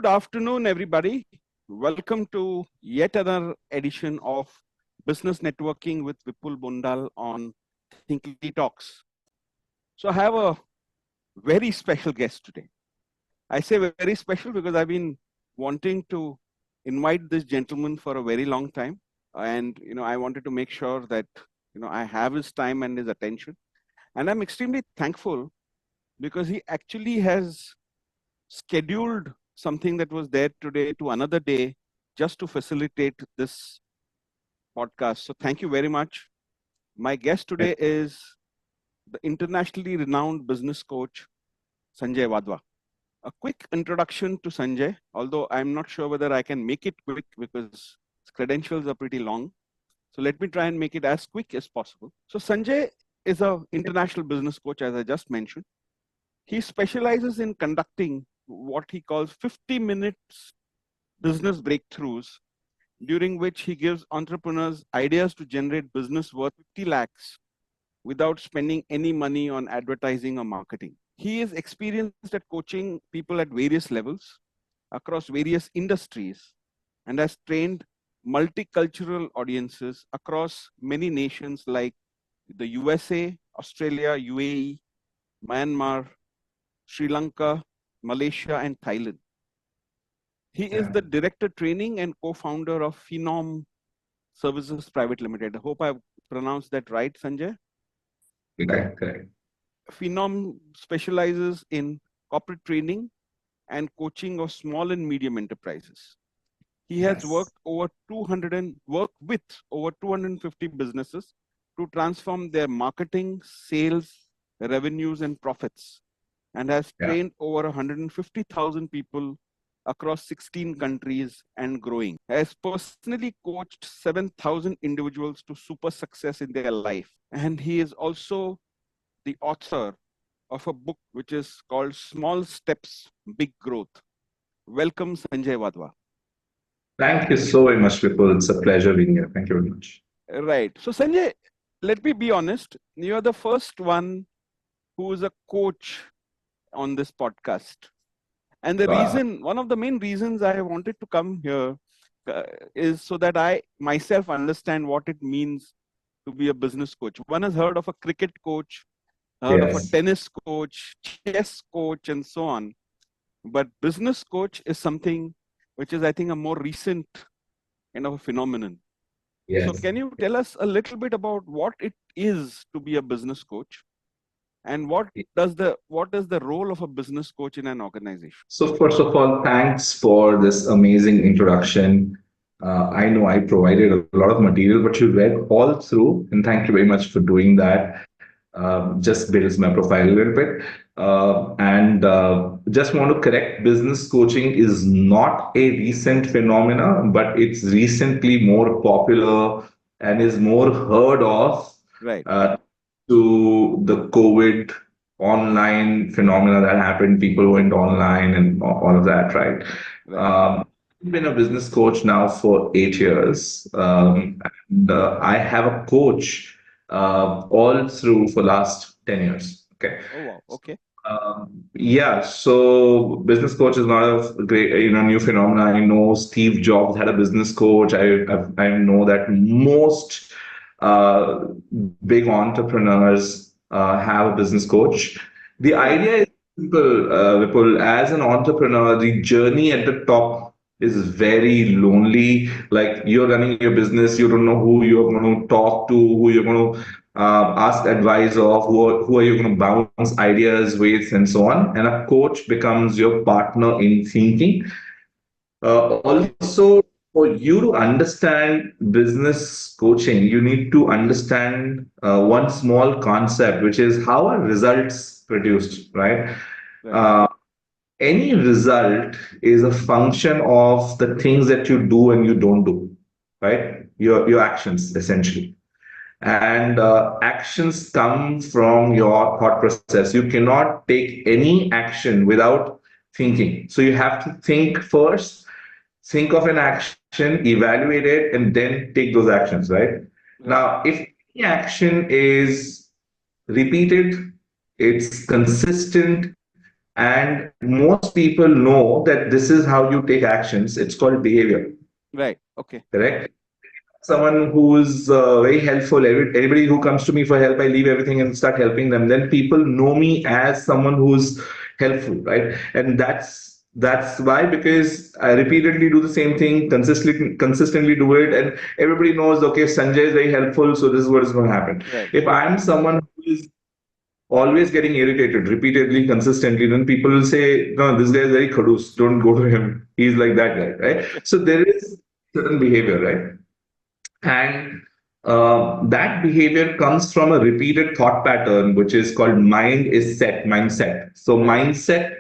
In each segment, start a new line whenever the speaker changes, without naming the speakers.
Good afternoon, everybody. Welcome to yet another edition of Business Networking with Vipul Bondal on Thinkly Talks. So I have a very special guest today. I say very special because I've been wanting to invite this gentleman for a very long time. And, I wanted to make sure that, I have his time and his attention. And I'm extremely thankful because he actually has scheduled something that was there today to another day just to facilitate this podcast. So thank you very much. My guest today is the internationally renowned business coach, Sanjay Wadhwa. A quick introduction to Sanjay, although I'm not sure whether I can make it quick because his credentials are pretty long. So let me try and make it as quick as possible. So Sanjay is an international business coach, as I just mentioned. He specializes in conducting what he calls 50 minutes business breakthroughs, during which he gives entrepreneurs ideas to generate business worth 50 lakhs without spending any money on advertising or marketing. He is experienced at coaching people at various levels across various industries and has trained multicultural audiences across many nations like the USA, Australia, UAE, Myanmar, Sri Lanka, Malaysia, and Thailand. He is the director training and co-founder of Phenom Services Private Limited. I hope I've pronounced that right, Sanjay.
Correct.
Phenom specializes in corporate training and coaching of small and medium enterprises. He has worked with over 250 businesses to transform their marketing, sales, revenues, and profits, and has trained over 150,000 people across 16 countries and growing. Has personally coached 7,000 individuals to super success in their life. And he is also the author of a book which is called Small Steps, Big Growth. Welcome, Sanjay Wadhwa.
Thank you so very much, Vipul. It's a pleasure being here. Thank you very much.
Right. So, Sanjay, let me be honest. You are the first one who is a coach on this podcast. And the reason, one of the main reasons I wanted to come here is so that I myself understand what it means to be a business coach. One has heard of a cricket coach, heard of a tennis coach, chess coach, and so on. But business coach is something which is, I think, a more recent kind of a phenomenon. So can you tell us a little bit about what it is to be a business coach? And what is the role of a business coach in an organization?
So first of all, thanks for this amazing introduction. I know I provided a lot of material, but you read all through, and thank you very much for doing that. Just builds my profile a little bit. Just want to correct, business coaching is not a recent phenomena, but it's recently more popular and is more heard of.
Right.
To the COVID online phenomena that happened. People went online and all of that, right? I've been a business coach now for 8 years. And I have a coach all through for last 10 years. Okay.
Oh, wow. Okay.
So business coach is not a great, new phenomena. I know Steve Jobs had a business coach. I know that most big entrepreneurs have a business coach. The idea is simple, Vipul. As an entrepreneur, the journey at the top is very lonely. Like, you're running your business, you don't know who you're going to talk to, who you're going to ask advice of, who are you going to bounce ideas with, and so on. And a coach becomes your partner in thinking. Also, for you to understand business coaching, you need to understand one small concept, which is how are results produced, right? Any result is a function of the things that you do and you don't do, right? Your actions, essentially. And actions come from your thought process. You cannot take any action without thinking. So you have to think first, think of an action, evaluate it, and then take those actions, right? Now, if any action is repeated, it's consistent, And most people know that this is how you take actions. It's called behavior,
Right. Okay.
correct? Someone who's very helpful. Everybody who comes to me for help, I leave everything and start helping them. Then people know me as someone who's helpful, right? And that's why, because I repeatedly do the same thing, consistently do it, and everybody knows, okay, Sanjay is very helpful, so this is what is going to happen.
Right.
If I'm someone who is always getting irritated repeatedly, consistently, then people will say, no, this guy is very khadus, don't go to him. He's like that guy, right?
Okay.
So there is certain behavior, right? And that behavior comes from a repeated thought pattern, which is called mindset. So
Right.
mindset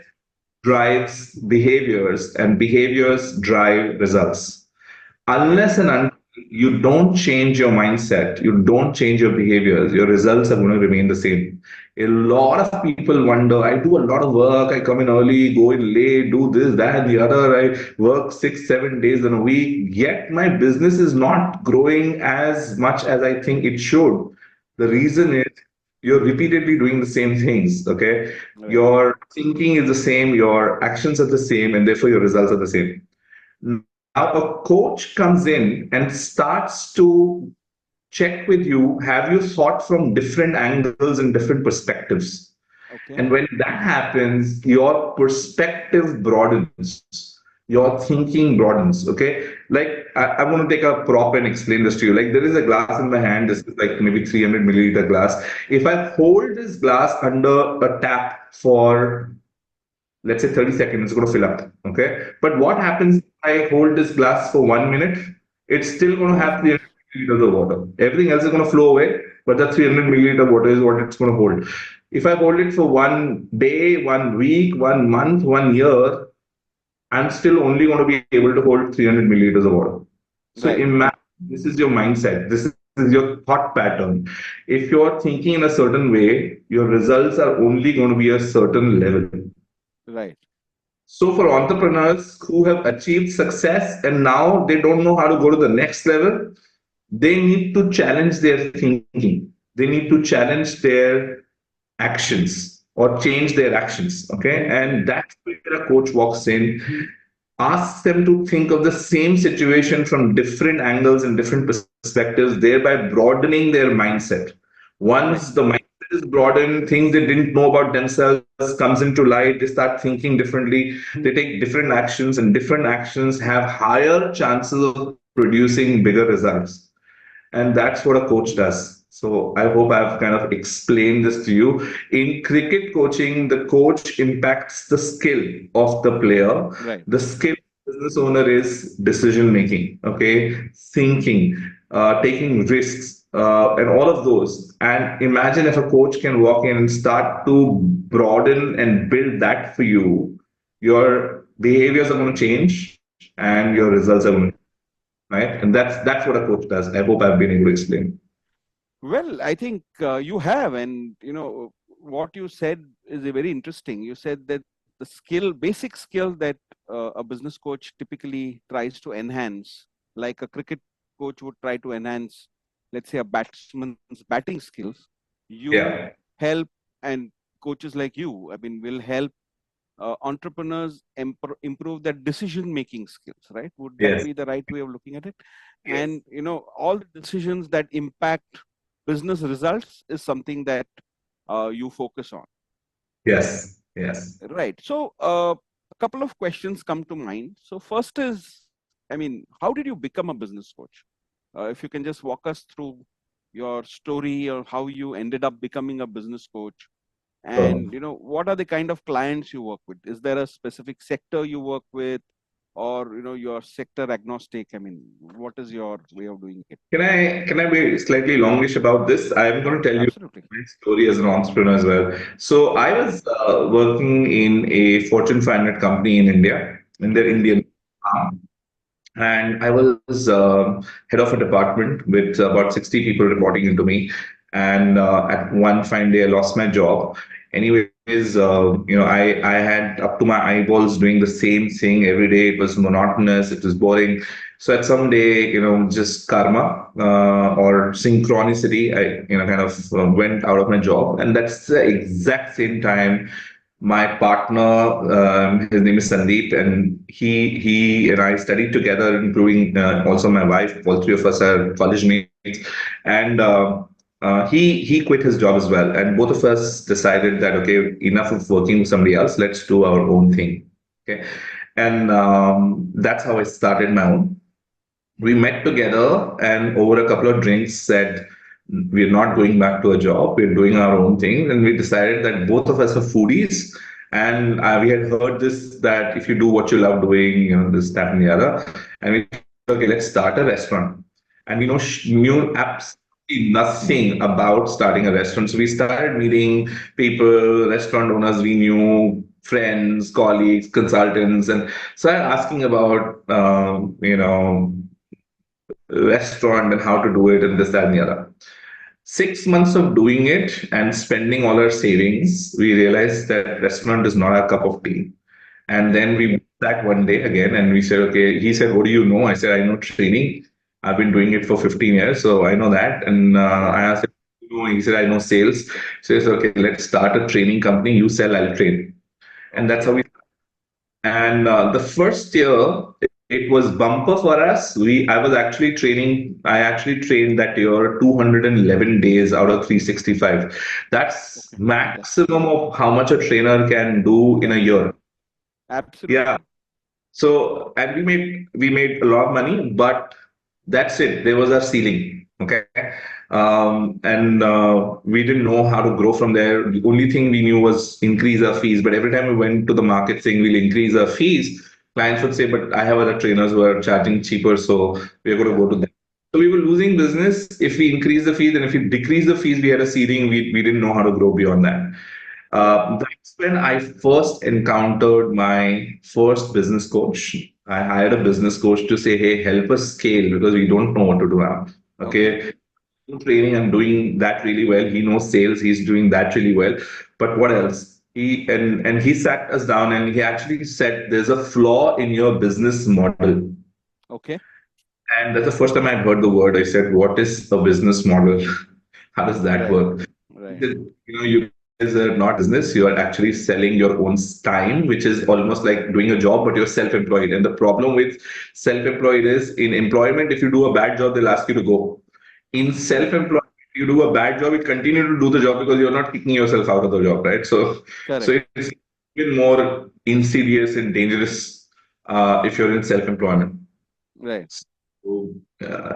drives behaviors, and behaviors drive results.
Right.
Unless and until you don't change your mindset, you don't change your behaviors, your results are going to remain the same. A lot of people wonder, I do a lot of work, I come in early, go in late, do this, that, and the other, I work 6, 7 days in a week, yet my business is not growing as much as I think it should. The reason is you're repeatedly doing the same things, okay?
Right.
Your thinking is the same, your actions are the same, and therefore your results are the same. Now, a coach comes in and starts to check with you, have you thought from different angles and different perspectives?
Okay.
And when that happens, your perspective broadens, your thinking broadens. Okay. Like, I'm going to take a prop and explain this to you. Like, there is a glass in my hand. This is like maybe 300 milliliter glass. If I hold this glass under a tap for, let's say, 30 seconds, it's going to fill up. Okay. But what happens if I hold this glass for 1 minute? It's still going to have 300 milliliters of water. Everything else is going to flow away, but the 300 milliliter water is what it's going to hold. If I hold it for 1 day, 1 week, 1 month, 1 year, I'm still only going to be able to hold 300 milliliters of water. So
Right.
imagine, this is your mindset. This is your thought pattern. If you're thinking in a certain way, your results are only going to be a certain level.
Right.
So for entrepreneurs who have achieved success and now they don't know how to go to the next level, they need to challenge their thinking. They need to challenge their actions or change their actions. Okay. And that's where a coach walks in, asks them to think of the same situation from different angles and different perspectives, thereby broadening their mindset. Once
Right.
the mindset is broadened, things they didn't know about themselves comes into light, they start thinking differently, they take different actions, and different actions have higher chances of producing bigger results. And that's what a coach does. So I hope I've kind of explained this to you. In cricket coaching, the coach impacts the skill of the player.
Right.
The skill of the business owner is decision making, okay, thinking, taking risks, and all of those. And imagine if a coach can walk in and start to broaden and build that for you, your behaviors are going to change and your
Right.
results are going to, right? And that's what a coach does. I hope I've been able to explain.
Well, I think you have, and what you said is a very interesting. You said that the skill, basic skill that a business coach typically tries to enhance, like a cricket coach would try to enhance, let's say, a batsman's batting skills. You
Yeah.
help, and coaches like you, I mean, will help entrepreneurs improve their decision making skills, right? Would that
Yes.
be the right way of looking at it?
Yes.
And all the decisions that impact business results is something that you focus on.
Yes. Yes.
Right. So a couple of questions come to mind. So first is, I mean, how did you become a business coach? If you can just walk us through your story or how you ended up becoming a business coach,
So
and what are the kind of clients you work with? Is there a specific sector you work with, or you're sector agnostic? I mean, what is your way of doing it?
can I be slightly longish about this? I'm going to tell you
Absolutely.
my story as an entrepreneur as well. So I was working in a Fortune 500 company in India, in their
Okay.
Indian arm. And I was head of a department with about 60 people reporting into me. And at one fine day, I lost my job. Anyways, I had up to my eyeballs doing the same thing every day. It was monotonous. It was boring. So at some day, just karma or synchronicity, I kind of went out of my job, and that's the exact same time My partner, his name is Sandeep, and he and I studied together, including also my wife. All three of us are college mates, and he quit his job as well. And both of us decided that okay, enough of working with somebody else. Let's do our own thing. Okay, and that's how I started my own. We met together and over a couple of drinks said we're not going back to a job, we're doing our own thing, and we decided that both of us are foodies. And we had heard this, that if you do what you love doing, this, that, and the other. And we said, okay, let's start a restaurant. And we knew absolutely nothing about starting a restaurant. So we started meeting people, restaurant owners we knew, friends, colleagues, consultants, and started asking about restaurant and how to do it and this, that, and the other. 6 months of doing it and spending all our savings, we realized that restaurant is not our cup of tea. And then we sat one day again and we said, okay, he said, what do you know? I said, I know training. I've been doing it for 15 years, so I know that. And I asked him, he said, I know sales. So he said, okay, let's start a training company. You sell, I'll train. And that's how we. And the first year, it was bumper for us. I was actually training. I actually trained that year 211 days out of 365. That's maximum of how much a trainer can do in a year.
Absolutely.
Yeah. So, and we made a lot of money, but that's it. There was our ceiling. Okay. And we didn't know how to grow from there. The only thing we knew was increase our fees. But every time we went to the market saying we'll increase our fees, clients would say, but I have other trainers who are charging cheaper, so we're going to go to them. So we were losing business if we increase the fees, and if we decrease the fees, we had a ceiling. We didn't know how to grow beyond that. That's when I first encountered my first business coach. I hired a business coach to say, hey, help us scale because we don't know what to do now. Okay. Training, I'm doing that really well. He knows sales, he's doing that really well. But what else? He sat us down and he actually said, there's a flaw in your business model.
Okay.
And that's the first time I'd heard the word. I said, what is a business model? How does that work?
Right.
He said, you guys are not business, you are actually selling your own time, which is almost like doing a job, but you're self-employed. And the problem with self-employed is in employment, if you do a bad job, they'll ask you to go. In self-employed, you do a bad job, you continue to do the job because you're not kicking yourself out of the job, right? So it's even more insidious and dangerous if you're in self-employment.
Right.
So,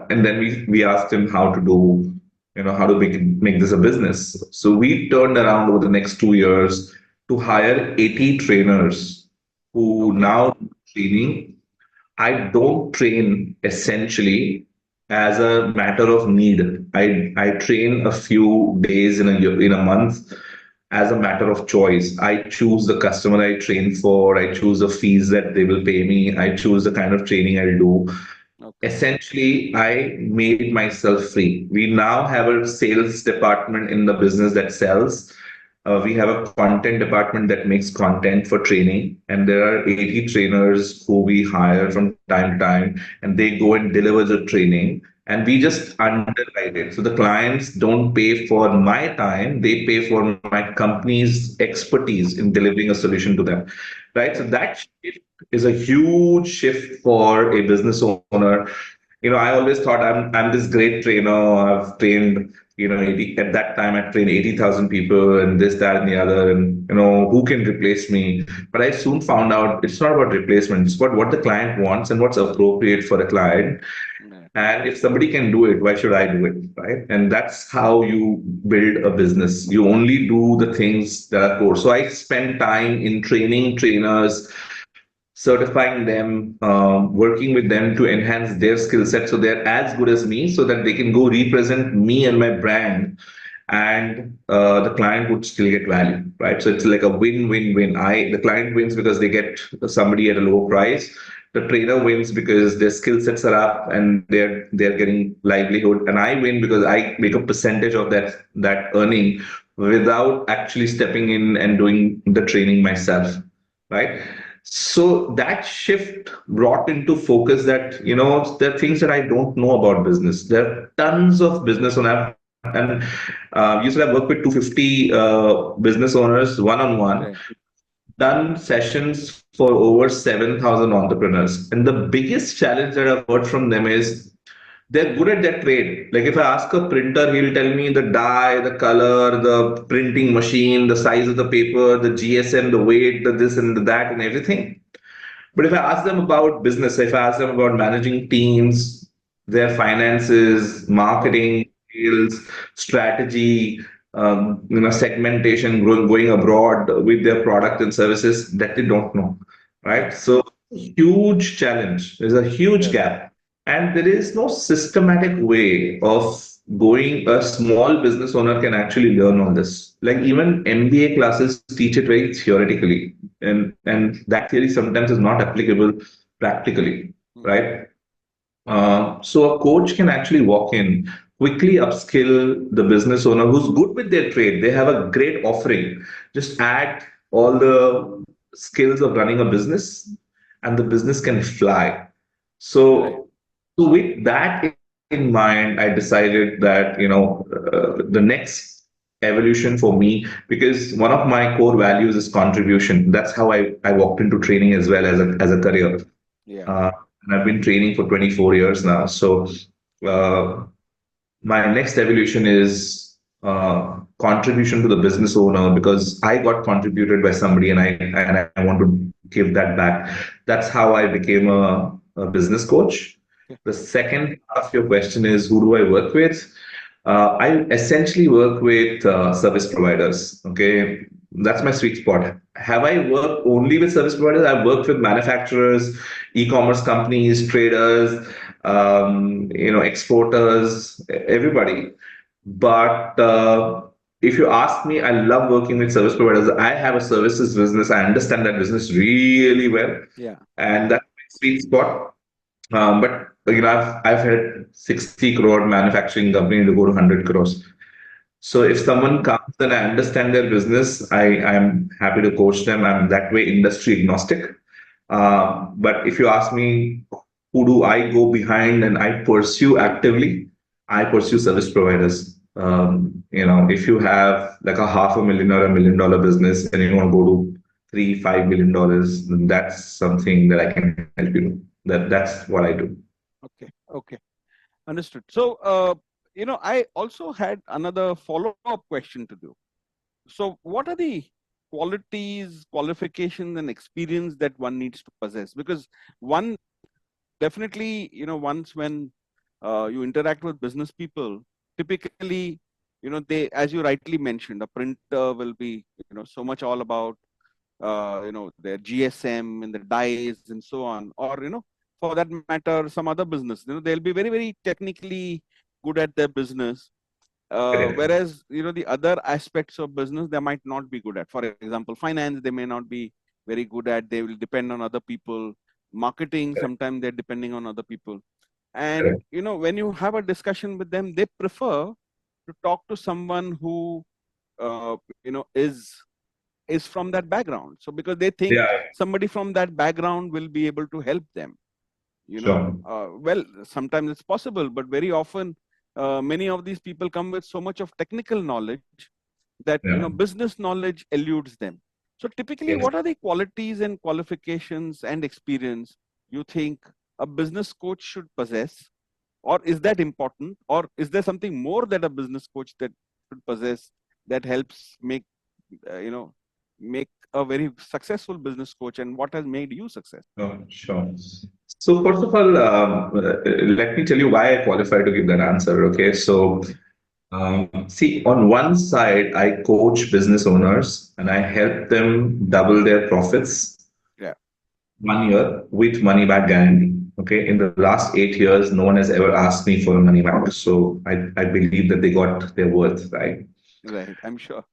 and then we asked him how to do, how to make this a business. So we turned around over the next 2 years to hire 80 trainers who now training. I don't train essentially as a matter of need. I train a few days in a year, in a month as a matter of choice. I choose the customer I train for. I choose the fees that they will pay me. I choose the kind of training I'll do. Essentially, I made myself free. We now have a sales department in the business that sells. We have a content department that makes content for training, and there are 80 trainers who we hire from time to time, and they go and deliver the training, and we just underwrite it. So the clients don't pay for my time; they pay for my company's expertise in delivering a solution to them, right? So that shift is a huge shift for a business owner. I always thought I'm this great trainer. I've trained, 80, at that time I trained 80,000 people and this, that, and the other, and who can replace me? But I soon found out it's not about replacement. It's about what the client wants and what's appropriate for the client. And if somebody can do it, why should I do it, right? And that's how you build a business. You only do the things that are core. So I spend time in training trainers, certifying them, working with them to enhance their skill set so they're as good as me so that they can go represent me and my brand, and the client would still get value, right? So it's like a win-win-win. The client wins because they get somebody at a lower price. The trainer wins because their skill sets are up and they're getting livelihood, and I win because I make a percentage of that earning without actually stepping in and doing the training myself, right? So that shift brought into focus that, there are things that I don't know about business. There are tons of business owners, and usually I work with 250 business owners one-on-one. done sessions for over 7,000 entrepreneurs. And the biggest challenge that I've heard from them is they're good at their trade. Like if I ask a printer, he'll tell me the dye, the color, the printing machine, the size of the paper, the GSM, the weight, the this and the that and everything. But if I ask them about business, if I ask them about managing teams, their finances,
Oh,
marketing, sales, strategy, segmentation, going abroad with their product and services, that they don't know,
right.
right? So huge challenge. There's a huge
Yes.
gap, and there is no systematic way of going. A small business owner can actually learn all this. Like even MBA classes teach it very theoretically, and that theory sometimes is not applicable practically,
Mm.
right? So a coach can actually walk in, quickly upskill the business owner who's good with their trade. They have a great offering. Just add all the skills of running a business, and the business can fly.
Right.
So with that in mind, I decided that the next evolution for me, because one of my core values is contribution. That's how I walked into training as well as a career.
Yeah.
Uh, and I've been training for 24 years now. So uh, my next evolution is contribution to the business owner, because I got contributed by somebody, and I want to give that back. That's how I became a business coach.
Yeah.
The second part of your question is, who do I work with? I essentially work with service providers. Okay, that's my sweet spot. Have I worked only with service providers? I've worked with manufacturers, e-commerce companies, traders, exporters, everybody. But if you ask me, I love working with service providers. I have a services business. I understand that business really well,
Yeah.
and that's my sweet spot. But I've had 60 crore manufacturing company to go to 100 crores. So if someone comes and I understand their business, I'm happy to coach them. I'm that way industry agnostic. But if you ask me, who do I go behind and I pursue actively, I pursue service providers. If you have like a $500,000 or $1 million business and you want to go to $3, $5 million, then that's something that I can help you do. That's what I do.
Okay. Okay. Understood. So, I also had another follow-up question to do. So, what are the qualities, qualifications, and experience that one needs to possess? Because one definitely, once when you interact with business people, typically, they, as you rightly mentioned, a printer will be, so much all about, their GSM and the dies and so on, or, for that matter, some other business, they'll be very, very technically good at their business.
Correct.
Whereas, the other aspects of business, they might not be good at. For example, finance, they may not be very good at. They will depend on other people. Marketing,
Correct.
sometimes they're depending on other people. And,
Correct.
when you have a discussion with them, they prefer to talk to someone who, is from that background. So because they think
Yeah,
somebody from that background will be able to help them,
sure.
well, sometimes it's possible, but very often many of these people come with so much of technical knowledge that,
Yeah.
business knowledge eludes them. So typically,
Yes.
what are the qualities and qualifications and experience you think a business coach should possess? Or is that important? Or is there something more that a business coach that should possess that helps you know, make a very successful business coach? And what has made you successful?
Oh, sure. So first of all, let me tell you why I qualify to give that answer. Okay, so see, on one side, I coach business owners and I help them double their profits
Yeah.
1 year with money back guarantee. Okay, in the last 8 years, no one has ever asked me for a money back. So I believe that they got their worth, right?
Right. I'm sure.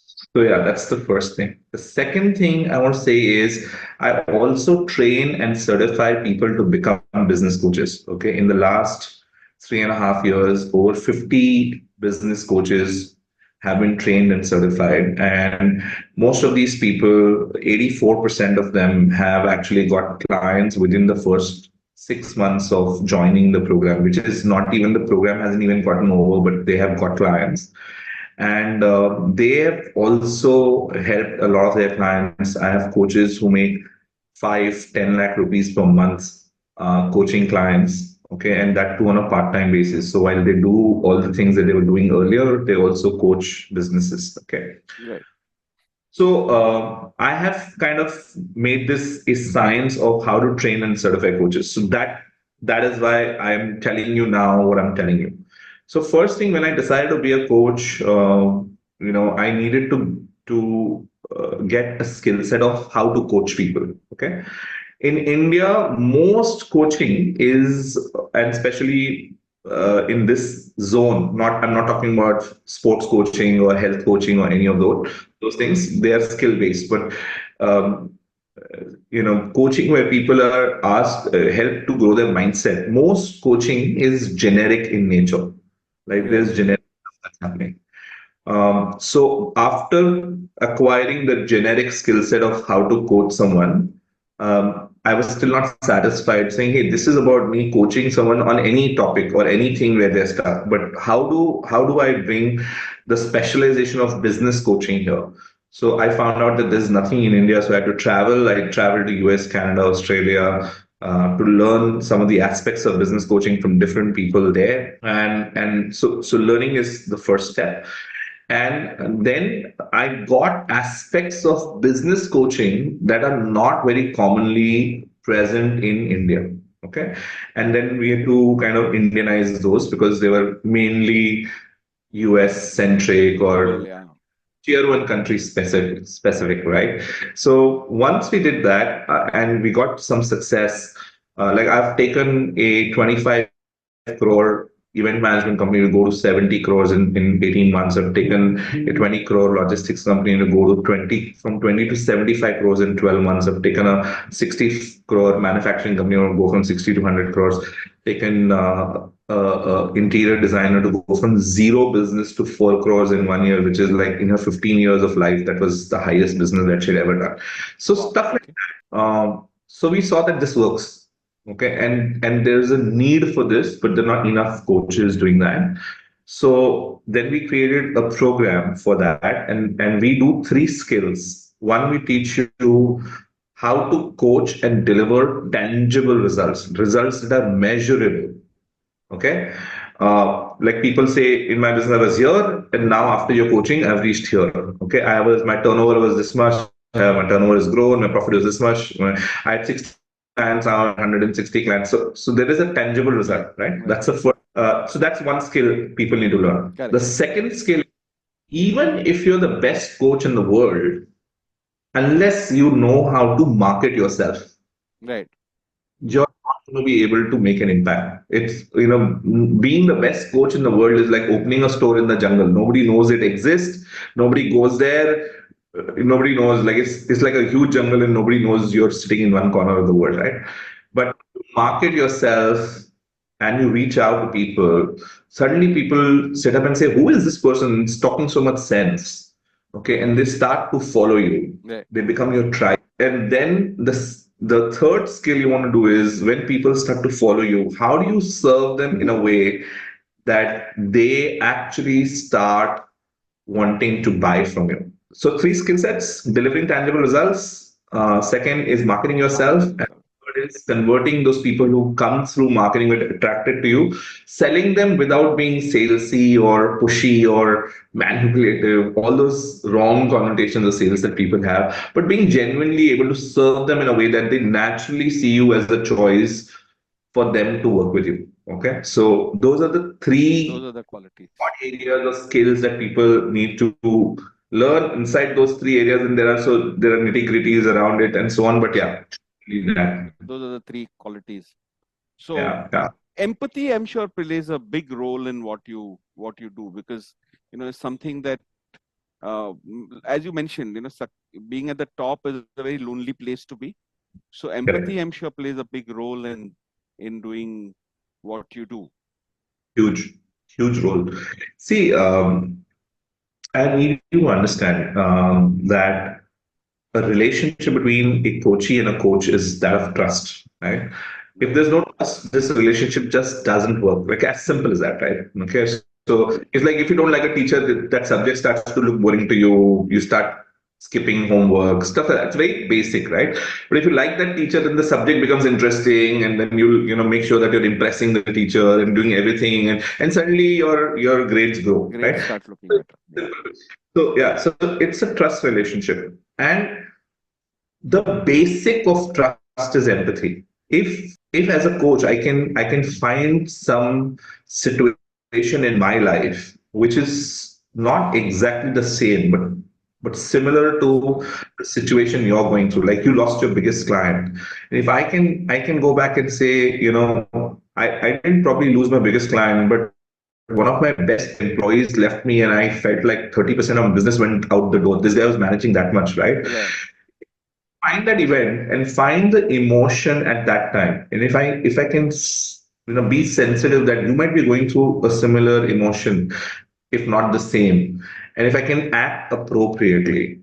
So yeah, that's the first thing. The second thing I want to say is I also train and certify people to become business coaches. Okay. In the last 3.5 years, over 50 business coaches have been trained and certified. And most of these people, 84% of them have actually got clients within the first 6 months of joining the program, which is not even the program hasn't even gotten over, but they have got clients. and they have also helped a lot of their clients. I have coaches who make 5-10 lakh rupees per month coaching clients. Okay, and that too on a part-time basis. So while they do all the things that they were doing earlier, they also coach businesses. Okay.
Right.
So I have kind of made this a science of how to train and certify coaches. So that is why I'm telling you now what I'm telling you. So first thing, when I decided to be a coach, I needed to get a skill set of how to coach people. Okay, in India, most coaching is, and especially in this zone, I'm not talking about sports coaching or health coaching or any of those things. They are skill based, but um, coaching where people are asked help to grow their mindset. Most coaching is generic in nature. Like
Right.
there's generic stuff that's happening. So after acquiring the generic skill set of how to coach someone, I was still not satisfied saying, hey, this is about me coaching someone on any topic or anything where they're stuck. But how do I bring the specialization of business coaching here? So I found out that there's nothing in India. So I had to travel. I traveled to US, Canada, Australia, to learn some of the aspects of business coaching from different people there. And so learning is the first step. And then I got aspects of business coaching that are not very commonly present in India. Okay. And then we had to kind of Indianize those because they were mainly US centric
Global.
or
Yeah.
tier one country specific, right? So once we did that and we got some success, like I've taken a 25 crore event management company to go to 70 crores in 18 months. I've taken a 20 crore logistics company to go to 20 to 75 crores in 12 months. I've taken a 60 crore manufacturing company to go from 60 to 100 crores. Taken interior designer to go from zero business to 4 crores in 1 year, which is like in her 15 years of life, that was the highest business that she'd ever done. So
Wow.
stuff like
Okay.
so we saw that this works. Okay, and there's a need for this, but there are not enough coaches doing that. So then we created a program for that, and we do three skills. One, we teach you how to coach and deliver tangible results that are measurable. Okay. Like people say, in my business, I was here, and now after your coaching, I've reached here. Okay. My turnover was this much, my turnover has grown, my profit was this much. I had 60 clients, now 160 clients. So there is a tangible
Right.
result, right?
Right.
That's the first. So that's one skill people need to learn. The
Correct.
second skill, even if you're the best coach in the world, unless you know how to market yourself,
Right.
you're not going to be able to make an impact. Being the best coach in the world is like opening a store in the jungle. Nobody knows it exists. Nobody goes there. Nobody knows. Like it's like a huge jungle, and nobody knows you're sitting in one corner of the world, right? But you market yourself and you reach out to people. Suddenly, people sit up and say, "Who is this person? It's talking so much sense." Okay, and they start to follow you.
Right.
They become your tribe. And then the third skill you want to do is when people start to follow you, how do you serve them in a way that they actually start wanting to buy from you? So three skill sets: delivering tangible results. Second is marketing yourself.
Marketing
And
yourself.
third is converting those people who come through marketing with attracted to you, selling them without being salesy or pushy or manipulative, all those wrong connotations of sales that people have, but being genuinely able to serve them in a way that they naturally see you as a choice for them to work with you. Okay, so those are the
Those
three
are the qualities.
areas of skills that people need to learn inside those three areas, and there are nitty gritties around it and so on. But yeah,
Those are the three qualities. So
yeah, yeah.
empathy, I'm sure, plays a big role in what you do, because it's something that, as you mentioned, being at the top is a very lonely place to be. So empathy,
Correct.
I'm sure, plays a big role in doing what you do.
Huge, huge role. See, I need you to understand that a relationship between a coachee and a coach is that of trust, right? If
Right.
there's no trust, this relationship just doesn't work. Like as simple as that, right? Okay. So it's like if you don't like a teacher, that subject starts to look boring to you. You start skipping homework, stuff like that. It's very basic, right? But if you like that teacher, then the subject becomes interesting, and then you'll make sure that you're impressing the teacher and doing everything, and suddenly your grades grow,
Grades
right?
start looking better. Yeah.
So yeah, so it's a trust relationship, and the basic of trust is empathy. If as a coach I can find some situation in my life which is not exactly the same, but similar to the situation you're going through, like you lost your biggest client, and if I can go back and say, I didn't probably lose my biggest client, but one of my best employees left me, and I felt like 30% of business went out the door. This guy was managing that much, right?
Right.
Find that event and find the emotion at that time, and if I can be sensitive that you might be going through a similar emotion, if not the same, and if I can act appropriately,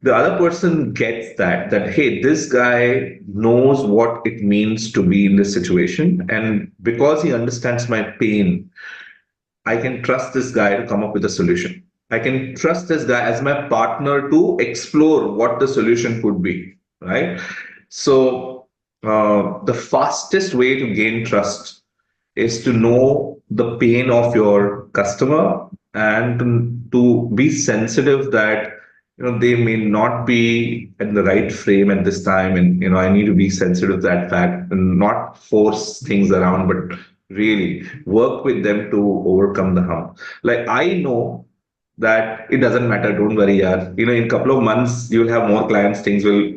the other person gets that hey, this guy knows what it means to be in this situation, and because he understands my pain, I can trust this guy to come up with a solution. I can trust this guy as my partner to explore what the solution could be, right? So, the fastest way to gain trust is to know the pain of your customer, and to be sensitive that they may not be in the right frame at this time, and I need to be sensitive to that fact and not force things around, but really work with them to overcome the hump. Like, I know that it doesn't matter, don't worry, yaar. In a couple of months you'll have more clients, things will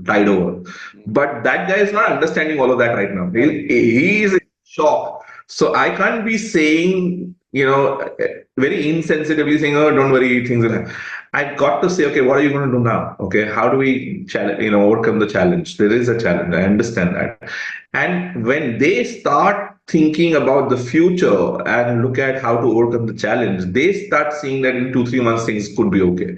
tide over. But that guy is not understanding all of that right now.
Correct.
He is in shock. So I can't be saying, very insensitively saying, "Oh, don't worry, things will happen." I got to say, okay, what are you going to do now? Okay, how do we challenge, overcome the challenge? There is a challenge. I understand that. And when they start thinking about the future and look at how to overcome the challenge, they start seeing that in 2 3 months things could be okay.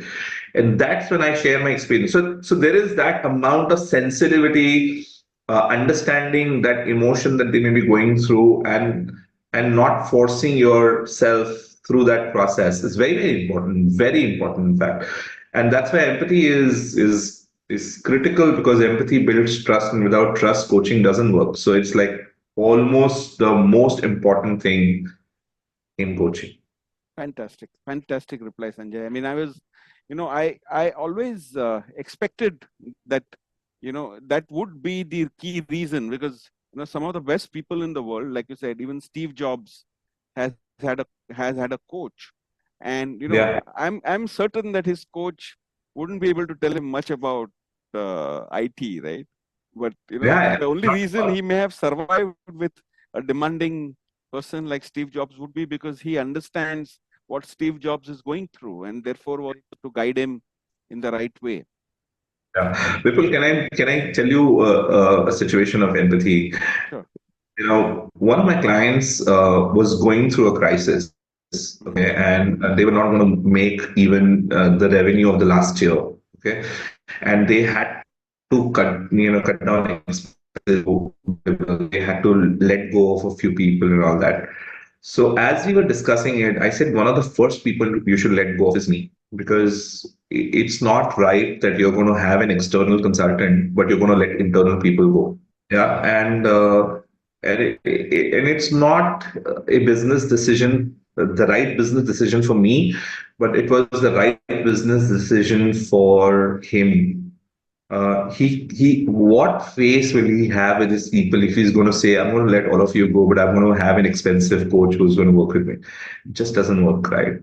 And that's when I share my experience. So there is that amount of sensitivity, understanding that emotion that they may be going through, and not forcing yourself through that process is very important, in fact. And that's why empathy is critical, because empathy builds trust, and without trust, coaching doesn't work. So it's like almost the most important thing in coaching.
Fantastic. Fantastic reply, Sanjay. I mean, I always expected that, that would be the key reason, because, some of the best people in the world, like you said, even Steve Jobs has had a coach. And,
Yeah,
I'm certain that his coach wouldn't be able to tell him much about IT, right? But,
yeah,
the only reason he may have survived with a demanding person like Steve Jobs would be because he understands what Steve Jobs is going through, and therefore was to guide him in the right way.
yeah. Vipul, can I tell you a situation of empathy?
Sure.
One of my clients was going through a crisis, okay,
Hmm.
and they were not going to make even the revenue of the last year, okay, and they had to cut down expenses. They had to let go of a few people and all that. So as we were discussing it, I said one of the first people you should let go of is me, because it's not right that you're going to have an external consultant, but you're going to let internal people go. Yeah, and it's not a business decision, the right business decision for me, but it was the right business decision for him. What face will he have with his people if he's going to say, "I'm going to let all of you go, but I'm going to have an expensive coach who's going to work with me"? It just doesn't work, right?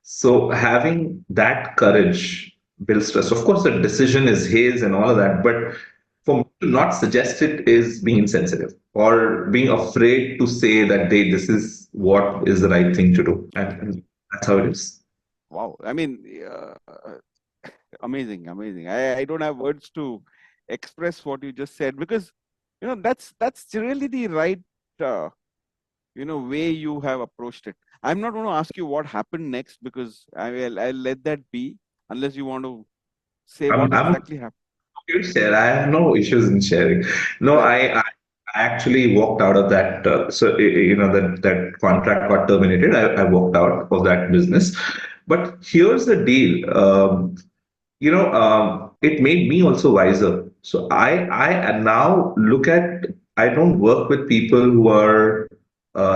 So having that courage builds trust. Of course, the decision is his and all of that, but for me to not suggest it is being insensitive, or being afraid to say that this is what is the right thing to do, and that's how it is.
Wow. I mean, amazing, amazing. I don't have words to express what you just said, because, that's really the right, uh, way you have approached it. I'm not going to ask you what happened next, because I'll let that be, unless you want to say what
I'm
exactly happened.
You share. I have no issues in sharing. No,
Right.
I I actually walked out of that. That contract got terminated. I walked out of that business. But here's the deal. It made me also wiser. So I now look at, I don't work with people who are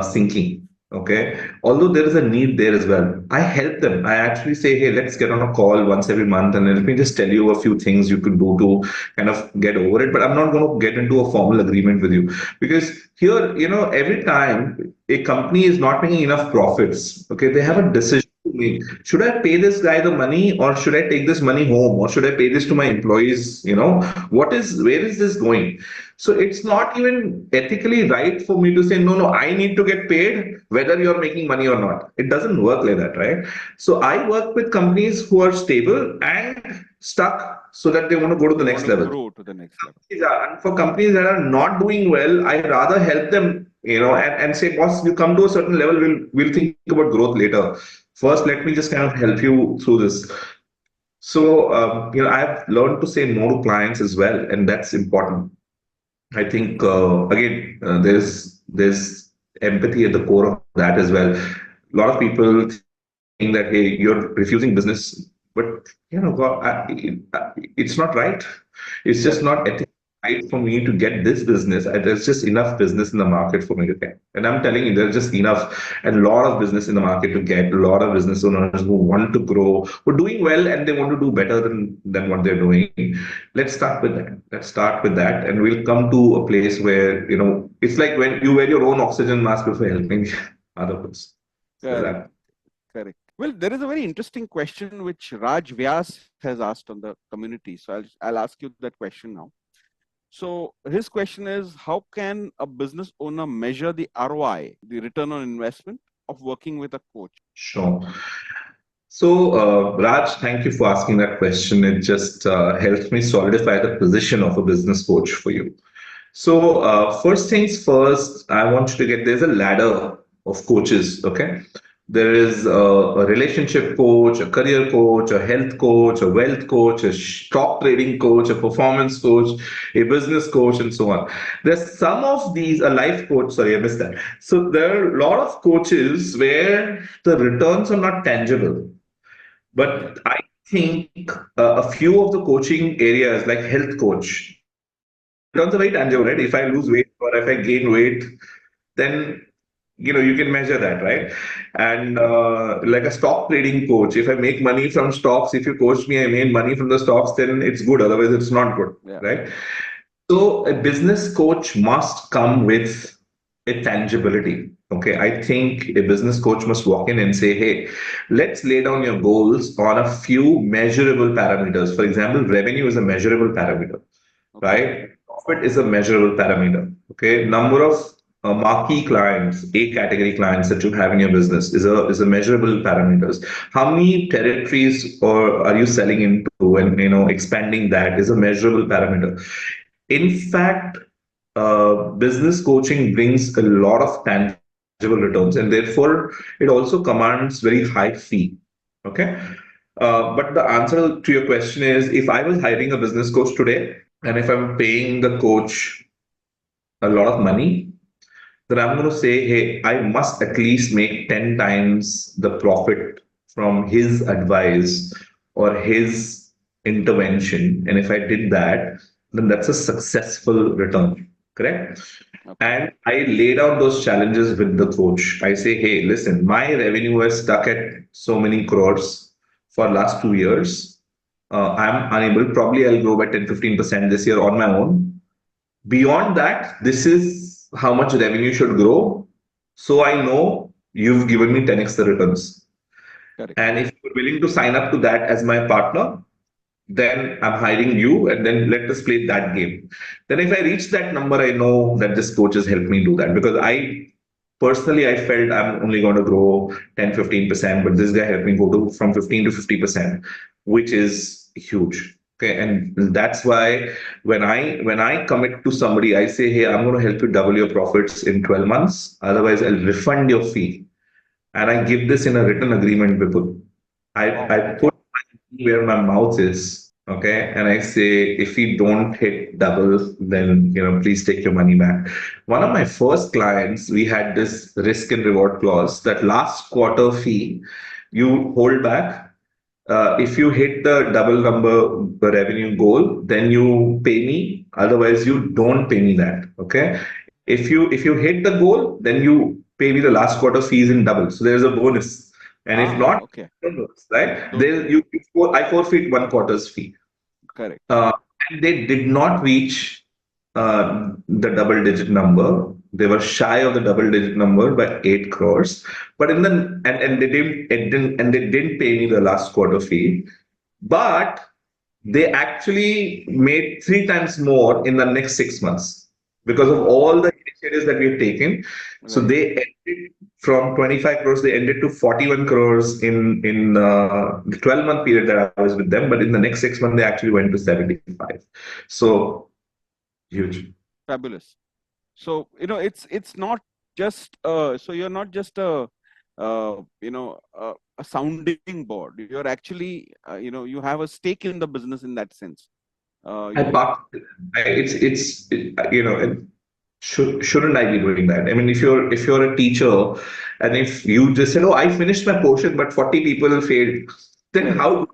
sinking. Okay. Although there is a need there as well. I help them. I actually say, hey, let's get on a call once every month and let me just tell you a few things you could do to kind of get over it. But I'm not going to get into a formal agreement with you because here, every time a company is not making enough profits, okay, they have a decision to make. Should I pay this guy the money or should I take this money home or should I pay this to my employees? Where is this going? So it's not even ethically right for me to say, no, no, I need to get paid whether you're making money or not. It doesn't work like that, right? So I work with companies who are stable and stuck so that they want to go to the
They
next
want to
level.
grow to the next level.
And for companies that are not doing well, I rather help them, and say, boss, you come to a certain level, we'll think about growth later. First, let me just kind of help you through this. So, I've learned to say no to clients as well, and that's important. I think again, there's empathy at the core of that as well. A lot of people think that, hey, you're refusing business, but God, it's not right. It's just
Correct.
not ethical right for me to get this business. There's just enough business in the market for me to get, and I'm telling you, there's just enough and a lot of business in the market to get. A lot of business owners who want to grow, who are doing well, and they want to do better than what they're doing. Let's start with that. Let's start with that, and we'll come to a place where it's like when you wear your own oxygen mask before helping others. So
Correct.
that.
Correct. Well, there is a very interesting question which Raj Vyas has asked on the community. So I'll ask you that question now. So his question is, how can a business owner measure the ROI, the return on investment of working with a coach?
Sure. So, Raj, thank you for asking that question. It just helps me solidify the position of a business coach for you. So, first things first, I want you to get, there's a ladder of coaches, okay? There is a relationship coach, a career coach, a health coach, a wealth coach, a stock trading coach, a performance coach, a business coach, and so on. There's some of these, a life coach, sorry, I missed that. So there are a lot of coaches where the returns are not tangible.
Okay.
But I think a few of the coaching areas, like health coach, the returns are very tangible, right? If I lose weight or if I gain weight, then you can measure that, right? And like a stock trading coach, if I make money from stocks, if you coach me, I made money from the stocks, then it's good. Otherwise, it's not good,
Yeah.
right? So a business coach must come with a tangibility. Okay, I think a business coach must walk in and say, hey, let's lay down your goals on a few measurable parameters. For example, revenue is a measurable parameter,
Okay.
right? Profit is a measurable parameter. Okay, number of marquee clients, A category clients that you have in your business is a measurable parameters. How many territories or are you selling into, and expanding that is a measurable parameter. In fact, business coaching brings a lot of tangible returns, and therefore it also commands very high fee. Okay, but the answer to your question is, if I was hiring a business coach today, and if I'm paying the coach a lot of money, then I'm going to say, hey, I must at least make 10 times the profit from his advice or his intervention. And if I did that, then that's a successful return, correct?
Okay.
And I lay down those challenges with the coach. I say, hey, listen, my revenue is stuck at so many crores for last 2 years. I'm unable, probably I'll grow by 10-15% this year on my own. Beyond that, this is how much revenue should grow. So I know you've given me 10x the returns.
Correct.
And if you're willing to sign up to that as my partner, then I'm hiring you, and then let us play that game. Then if I reach that number, I know that this coach has helped me do that, because I personally, I felt I'm only going to grow 10-15%, but this guy helped me go to from 15 to 50%, which is huge. Okay, and that's why when I commit to somebody, I say, hey, I'm going to help you double your profits in 12 months. Otherwise, I'll refund your fee. And I give this in a written agreement, Vipul. I
Wow.
put where my mouth is. Okay. And I say, if we don't hit double, then, please take your money back. One of my first clients, we had this risk and reward clause that last quarter fee, you hold back. If you hit the double number the revenue goal, then you pay me. Otherwise, you don't pay me that. Okay. If you hit the goal, then you pay me the last quarter fees in double. So there's a bonus. And if not,
Okay.
right?
Don't
There I forfeit one quarter's fee.
correct.
Uh, and they did not reach the double digit number. They were shy of the double digit number by 8 crores. But in the and they didn't pay me the last quarter fee. But they actually made 3 times more in the next 6 months because of
Ah,
all the initiatives that we've taken. So
right.
they ended from 25 crores, they ended to 41 crores in the 12-month period that I was with them. But in the next 6 months, they actually went to 75. So huge.
Fabulous. So, it's not just so you're not just a sounding board. You're actually you have a stake in the business in that sense.
I
You
part, shouldn't I be doing that? I mean, if you're a teacher, and if you just said, "Oh, I finished my portion, but 40 people failed," then
correct.
how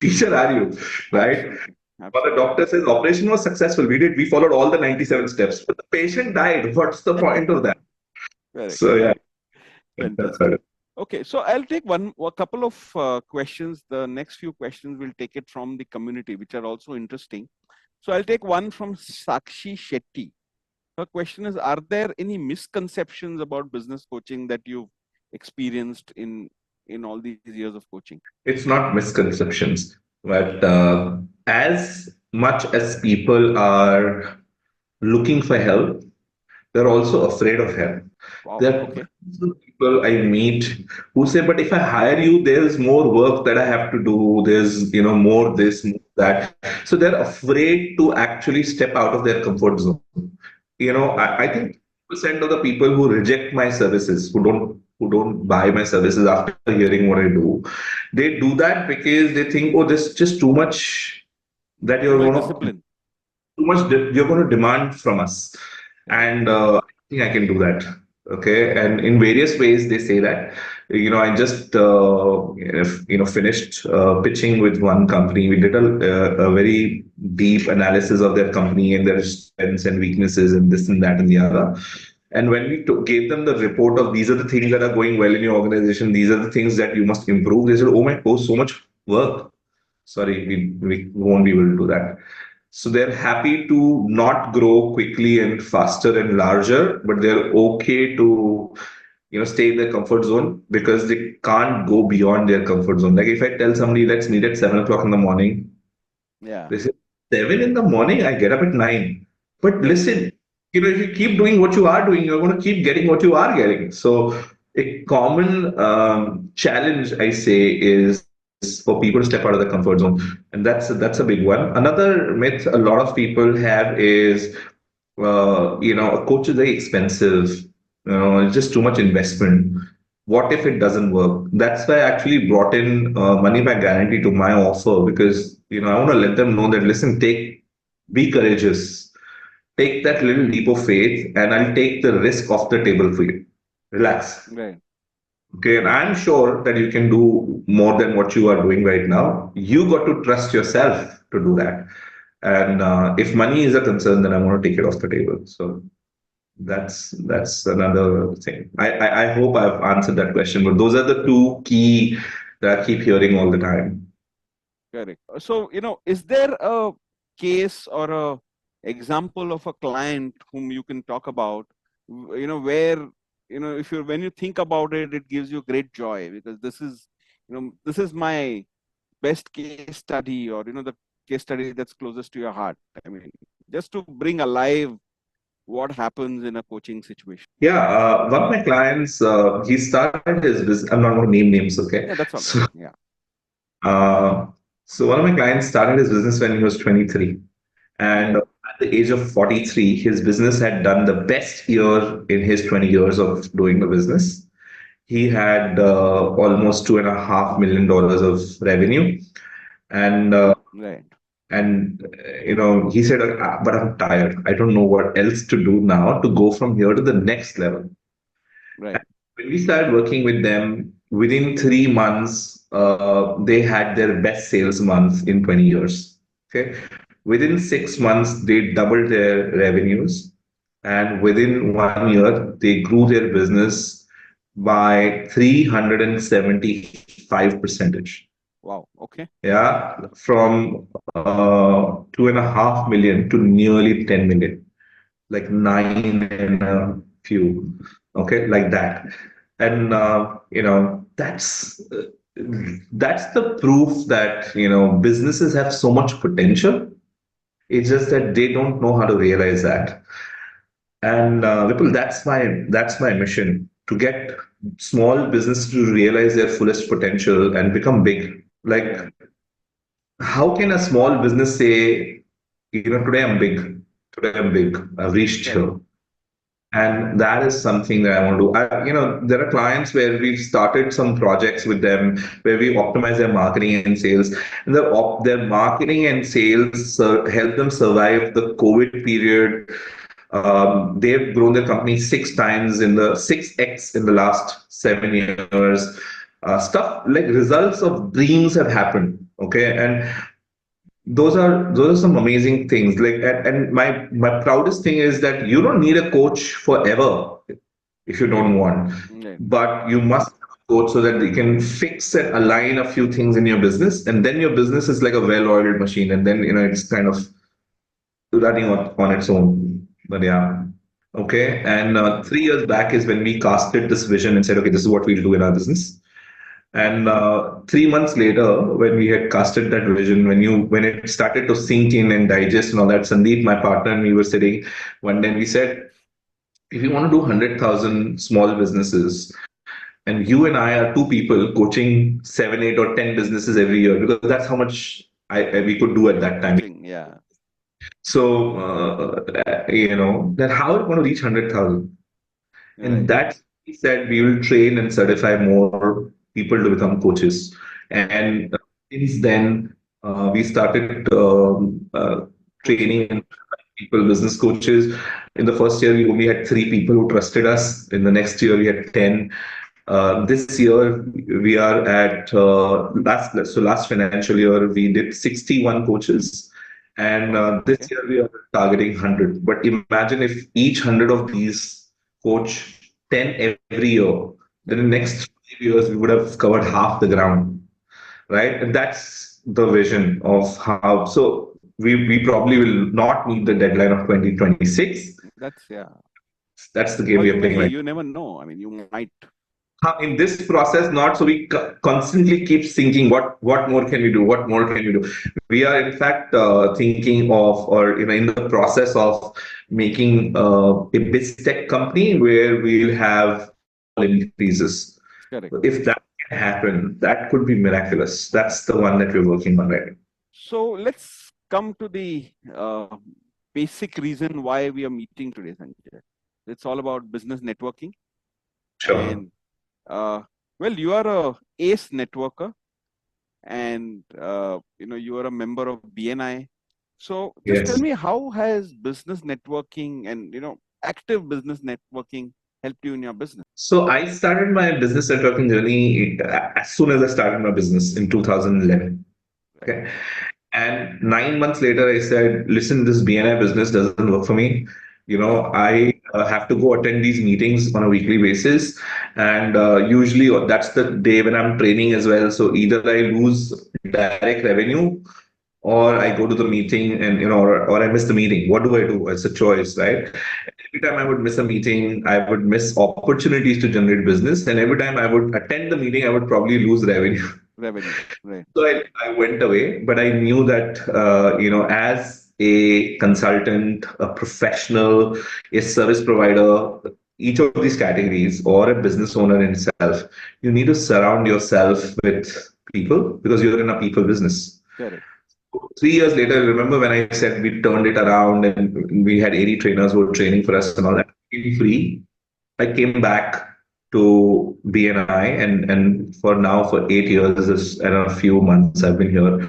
teacher are you, right?
Absolutely.
Or the
Absolutely.
doctor says operation was successful. We followed all the 97 steps, but the patient died. What's the point of that?
Correct.
So yeah,
Correct.
that's
Fantastic.
right.
Okay, so I'll take a couple of questions. The next few questions we'll take it from the community, which are also interesting. So I'll take one from Sakshi Shetty. Her question is: are there any misconceptions about business coaching that you've experienced in all these years of coaching?
It's not misconceptions, but as much as people are looking for help, they're also afraid of help.
Wow.
There are
Okay.
people I meet who say, but if I hire you, there's more work that I have to do. There's, more this, more that. So they're afraid to actually step out of their comfort zone. I think percent of the people who reject my services, who don't buy my services after hearing what I do, they do that because they think, oh, this is just too much that
Too
you're
much
going to
discipline.
you're going to demand from us.
Correct.
And I think I can do that. Okay. And in various ways, they say that. I just finished pitching with one company. We did a very deep analysis of their company and their strengths and weaknesses and this and that and the other. And when we gave them the report of these are the things that are going well in your organization, these are the things that you must improve, they said, "Oh my, oh, so much work. Sorry, we won't be able to do that." So they're happy to not grow quickly and faster and larger, but they're okay to, stay in their comfort zone because they can't go beyond their comfort zone. Like if I tell somebody, let's meet at 7 o'clock in the morning,
Yeah.
they say, 7 in the morning, I get up at 9. But
Correct.
listen, if you keep doing what you are doing, you're going to keep getting what you are getting. So a common challenge, I say, is for people to step out of the comfort zone, and that's a big one. Another myth a lot of people have is, a coach is very expensive. It's just too much investment. What if it doesn't work? That's why I actually brought in money back guarantee to my offer because I want to let them know that listen, be courageous, take that little leap of faith, and I'll take the risk off the table for you. Relax.
Right.
Okay, and I'm sure that you can do more than what you are doing right now. You got to trust yourself to do that. And if money is a concern, then I want to take it off the table. So that's another thing. I hope I've answered that question, but those are the two key that I keep hearing all the time.
Correct. So, is there a case or a example of a client whom you can talk about, where, if you when you think about it, it gives you great joy because this is my best case study or, the case study that's closest to your heart. I mean, just to bring alive what happens in a coaching situation.
Yeah, one of my clients, he started his business. I'm not going to name names, okay?
Yeah, that's all right.
So,
Yeah.
uh, so one of my clients started his business when he was 23. And
Right.
at the age of 43, his business had done the best year in his 20 years of doing the business. He had almost $2.5 million of revenue. And
Right.
And he said, but I'm tired. I don't know what else to do now to go from here to the next level.
Right.
When we started working with them, within 3 months, they had their best sales month in 20 years. Okay. Within 6 months, they doubled their revenues. And within 1 year, they grew their business by 375 percentage.
Wow. Okay.
Yeah. From 2.5 million to nearly 10 million, like nine and a few, okay, like that. And that's the proof that businesses have so much potential. It's just that they don't know how to realize that. And Vipul, that's my mission, to get small businesses to realize their fullest potential and become big. Like, how can a small business say, today I'm big, I've reached
Correct.
here. And that is something that I want to do. There are clients where we've started some projects with them where we optimize their marketing and sales. And their marketing and sales help them survive the COVID period. They've grown their company 6 times in the 6x in the last 7 years. Stuff like results of dreams have happened. Okay, and those are some amazing things. Like, and my proudest thing is that you don't need a coach forever if you don't want,
Right.
but you must have a coach so that they can fix and align a few things in your business, and then your business is like a well-oiled machine, and then it's kind of running on its own. But yeah. Okay. And 3 years back is when we casted this vision and said, okay, this is what we'll do in our business. And 3 months later, when we had casted that vision, when it started to sink in and digest and all that, Sandeep, my partner, and we were sitting one day and we said, if you want to do 100,000 small businesses, and you and I are two people coaching 7, 8, or 10 businesses every year, because that's how much we could do at that time.
Coaching. Yeah.
So, then how are we going to reach 100,000? And
Right.
that he said we will train and certify more people to become coaches. And since then, we started
Coaching.
training and people, business coaches. In the first year, we only had 3 people who trusted us. In the next year, we had 10. This year, we are at last financial year, we did 61 coaches. And
Wow.
this
Okay.
year, we are targeting 100. But imagine if each 100 of these coach 10 every year, then in the
Correct.
next 5 years, we would have covered half the ground, right? And that's the vision of how. So we probably will not meet the deadline of 2026.
That's, yeah.
That's the game
Or
we
you
are playing
may.
right
You never know. I mean, you might.
in this process. Not so we constantly keep thinking what more can we do, what more can we do. We are in fact thinking of, or in the process of making a biz company where we'll have increases.
Correct.
If that can happen, that could be miraculous. That's the one that we're working on right now.
So let's come to the basic reason why we are meeting today, Sanjay. It's all about business networking.
Sure.
And well, you are a ace networker, and you are a member of BNI. So just tell
Yes.
me, how has business networking and active business networking helped you in your business?
So I started my business networking journey as soon as I started my business in 2011.
Right.
Okay. And 9 months later, I said, listen, this BNI business doesn't work for me. I have to go attend these meetings on a weekly basis. And usually that's the day when I'm training as well. So either I lose direct revenue, or I go to the meeting and, or I miss the meeting. What do I do? It's a choice, right? Every time I would miss a meeting, I would miss opportunities to generate business. And every time I would attend the meeting, I would probably lose revenue.
Revenue. Right.
So I went away, but I knew that, as a consultant, a professional, a service provider, each of these categories, or a business owner in itself, you need to surround yourself with people because you're in a people business.
Correct.
3 years later, remember when I said we turned it around and we had 80 trainers who were training for us and all that, free. I came back to BNI, and for now for 8 years and a few months I've been here.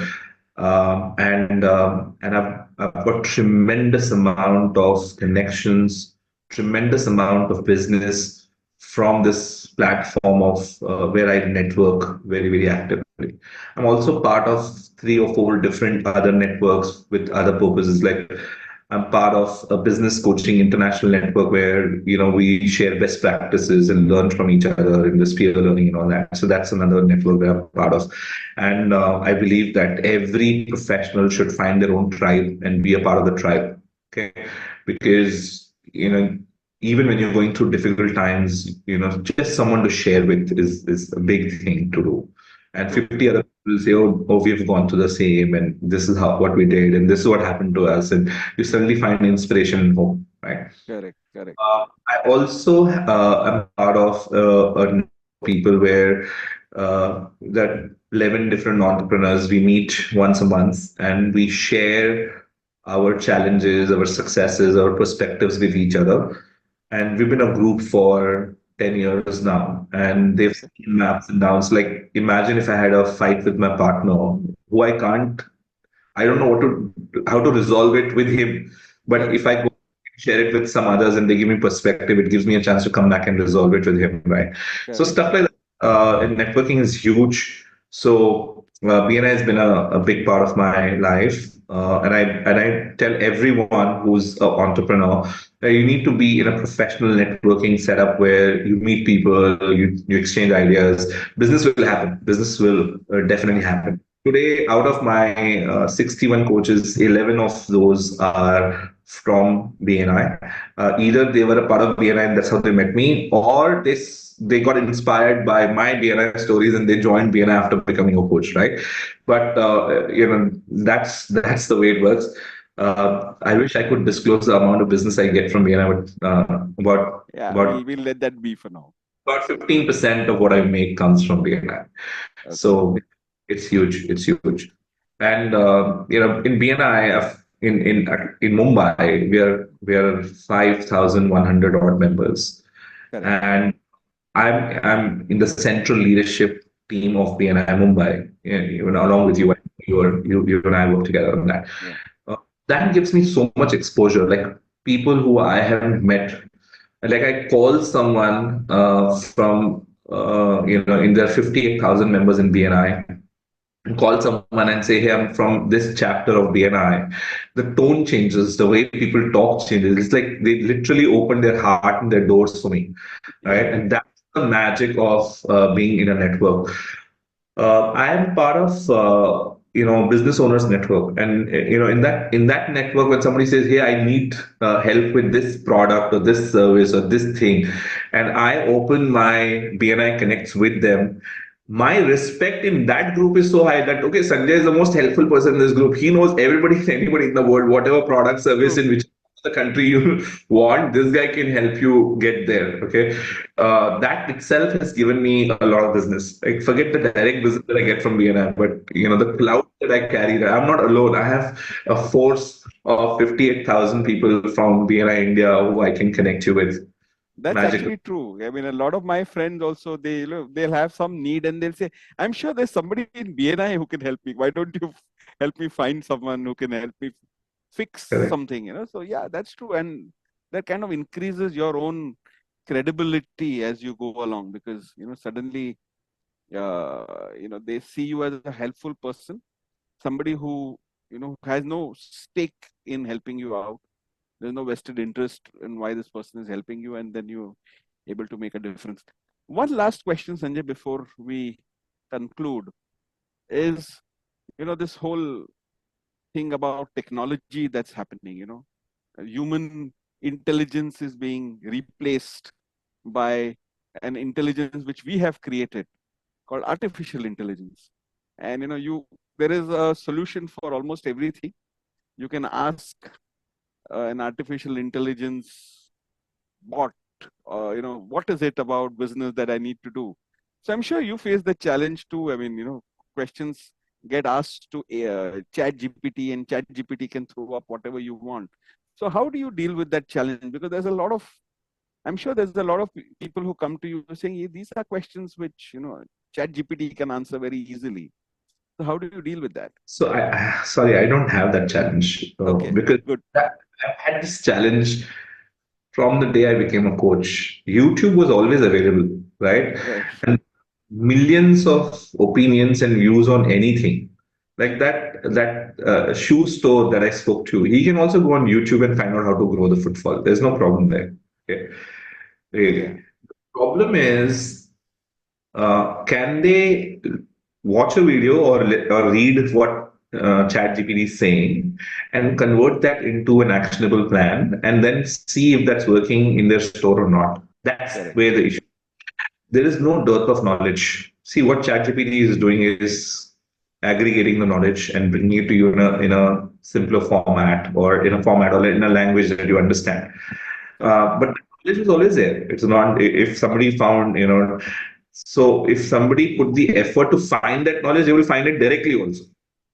And I've got tremendous amount of connections, tremendous amount of business from this platform of where I network very actively. I'm also part of three or four different other networks with other purposes. Like I'm part of a business coaching international network where we share best practices and learn from each other in this peer learning and all that. So that's another network that I'm part of. And I believe that every professional should find their own tribe and be a part of the tribe. Okay, because even when you're going through difficult times, just someone to share with is a big thing to do. And
True.
50 other people say, oh, we've gone through the same, and this is how what we did, and this is what happened to us, and you suddenly find inspiration and hope, right?
Correct.
I also am part of a people where that 11 different entrepreneurs we meet once a month and we share our challenges, our successes, our perspectives with each other. And we've been a group for 10 years now, and they've
Okay.
seen maps and downs. Like, imagine if I had a fight with my partner, who I don't know how to resolve it with him. But
Correct.
if I go share it with some others and they give me perspective, it gives me a chance to come back and resolve it with him, right? So
Correct.
stuff like that. And networking is huge. So BNI has been a big part of my life. And I tell everyone who's an entrepreneur that you need to be in a professional networking setup where you meet people, you exchange ideas. Business will happen. Business will definitely
Yeah.
happen. Today, out of my 61 coaches, 11 of those are from BNI. Either they were a part of BNI and that's how they met me, or they got inspired by my BNI stories and they joined BNI after becoming a coach, right? But that's the way it works. I wish I could disclose the amount of business I get from BNI, but
Yeah.
about
We'll let that be for now.
about 15% of what I make comes from BNI.
Okay.
So it's huge. It's huge. And in BNI, in Mumbai, we are 5,100 odd members,
Correct.
and I'm in the central leadership team of BNI Mumbai. Even
Okay.
along with you, you and I work together on that.
Yeah.
Uh, that gives me so much exposure. Like people who I haven't met, like I call someone from in their 58,000 members in BNI, and call someone and say, hey, I'm from this chapter of BNI. The tone changes, the way people talk changes. It's like they literally open their heart and their doors for me, right?
Yeah.
And that's the magic of being in a network. I am part of business owners network, and in that network, when somebody says, "Hey, I need help with this product or this service or this thing," and I open my BNI connects with them, my respect in that group is so high that okay, Sanjay is the most helpful person in this group. He knows everybody and anybody in the world, whatever product service
True.
in which the country you want, this guy can help you get there. Okay, that itself has given me a lot of business. Like forget the direct business that I get from BNI, but the cloud that I carry, I'm not alone. I have a force of 58,000 people from BNI India who I can connect you with.
That's
Magical.
actually true. I mean, a lot of my friends also, they'll have some need and they'll say, I'm sure there's somebody in BNI who can help me. Why don't you help me find someone who can help me fix
Correct.
something? So yeah, that's true. And that kind of increases your own credibility as you go along because, suddenly, they see you as a helpful person, somebody who, has no stake in helping you out. There's no vested interest in why this person is helping you, and then you're able to make a difference. One last question, Sanjay, before we conclude, is this whole thing about technology that's happening. Human intelligence is being replaced by an intelligence which we have created called artificial intelligence. And there is a solution for almost everything. You can ask an artificial intelligence bot, what is it about business that I need to do? So I'm sure you face the challenge too. I mean, questions get asked to chat gpt, and chat gpt can throw up whatever you want. So how do you deal with that challenge? Because I'm sure there's a lot of people who come to you saying, "Hey, these are questions which chat gpt can answer very easily." So how do you deal with that?
So sorry, I don't have that challenge
Okay,
because
good.
I've had this challenge from the day I became a coach. YouTube was always available, right?
Right.
And millions of opinions and views on anything. Like that shoe store that I spoke to, he can also go on YouTube and find out how to grow the footfall. There's no problem there. Okay,
Yeah.
really. Problem is, can they watch a video or read what ChatGPT is saying and convert that into an actionable plan and then see if that's working in their store or not? That's
Correct.
where the issue. There is no dearth of knowledge. See, what ChatGPT is doing is aggregating the knowledge and bringing it to you in a simpler format or in a format or in a language that you understand.
Correct.
But knowledge is always there. It's not if somebody found, so if somebody put the effort to find that knowledge, they will find it directly also.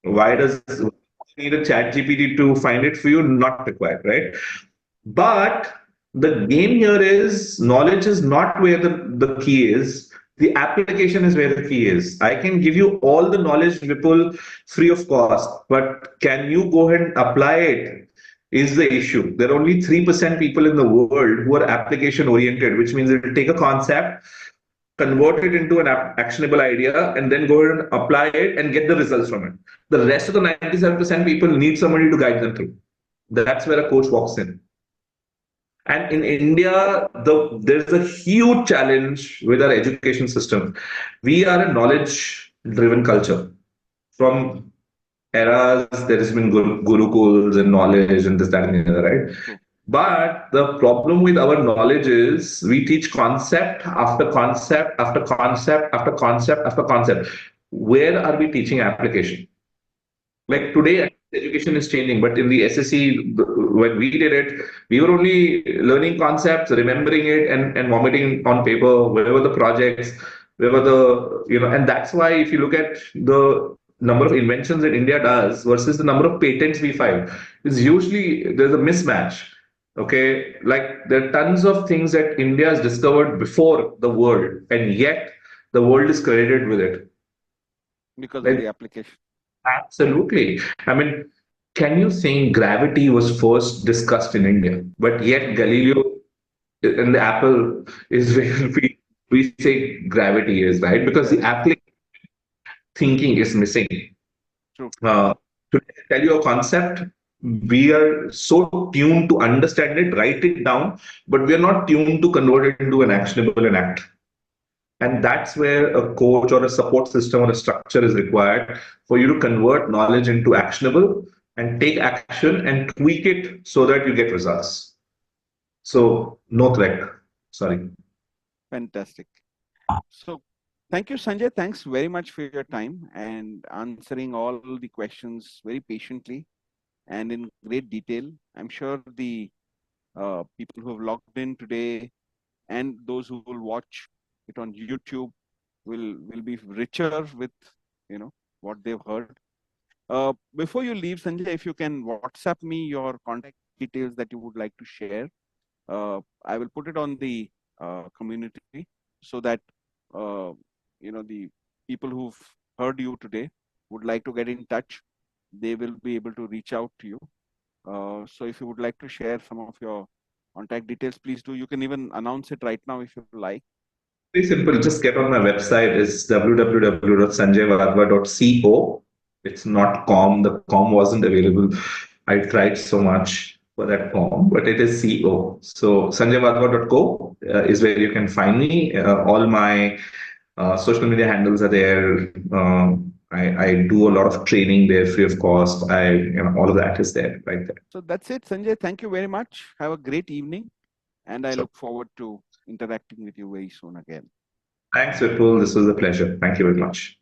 Why
Correct.
does you need a chat GPT to find it for you? Not required, right? But the game here is knowledge is not where the key is. The application is where the key is. I can give you all the knowledge, Vipul, free of cost, but can you go ahead and apply it? Is the issue. There are only 3% people in the world who are application oriented, which means it will take a concept, convert it into an actionable idea, and then go ahead and apply it and get the results from it. The rest of the 97% people need somebody to guide them through. That's where a coach walks in. And in
Correct.
India, there's a huge challenge with our education system. We are a knowledge-driven culture. From eras, there has been gurukuls and knowledge and this, that, and the other, right?
True.
But the problem with our knowledge is we teach concept after concept after concept after concept after concept. Where are we teaching application? Like
Correct.
today, education is changing, but in the SSC, when we did it, we were only learning concepts, remembering it, and vomiting on paper, wherever the projects, wherever and that's why if you look at the number of inventions that India does versus the number of patents we file, is usually there's a mismatch. Okay, like there are tons of things that India has discovered before the world, and yet the world is credited with it.
Because of the
Like
application.
absolutely. I mean, can you think gravity was first discussed in India, but yet Galileo and the apple is where we say gravity is, right? Because the
Correct.
application thinking is missing.
True.
To tell you a concept, we are so tuned to understand it, write it down, but we are not tuned to convert it into an actionable and act. And that's where a coach or a support system or a structure is required for you to convert knowledge into actionable and take action and tweak it so that you get results. So, no threat. Sorry.
Fantastic. So thank you, Sanjay. Thanks very much for your time and answering all the questions very patiently and in great detail. I'm sure the people who have logged in today and those who will watch it on YouTube will be richer with what they've heard. Before you leave, Sanjay, if you can WhatsApp me your contact details that you would like to share, I will put it on the community so that the people who've heard you today would like to get in touch. They will be able to reach out to you. So if you would like to share some of your contact details, please do. You can even announce it right now if you like.
Very simple. Just get on my website. It's www.sanjaywadhwa.co. It's not com. The com wasn't available. I tried so much for that com, but it is co. So sanjaywadhwa.co is where you can find me. All my social media handles are there. I do a lot of training there free of cost. All of that is there right there.
So that's it, Sanjay. Thank you very much. Have a great evening, and I
So
look forward to interacting with you very soon again.
thanks, Vipul. This was a pleasure. Thank you very much.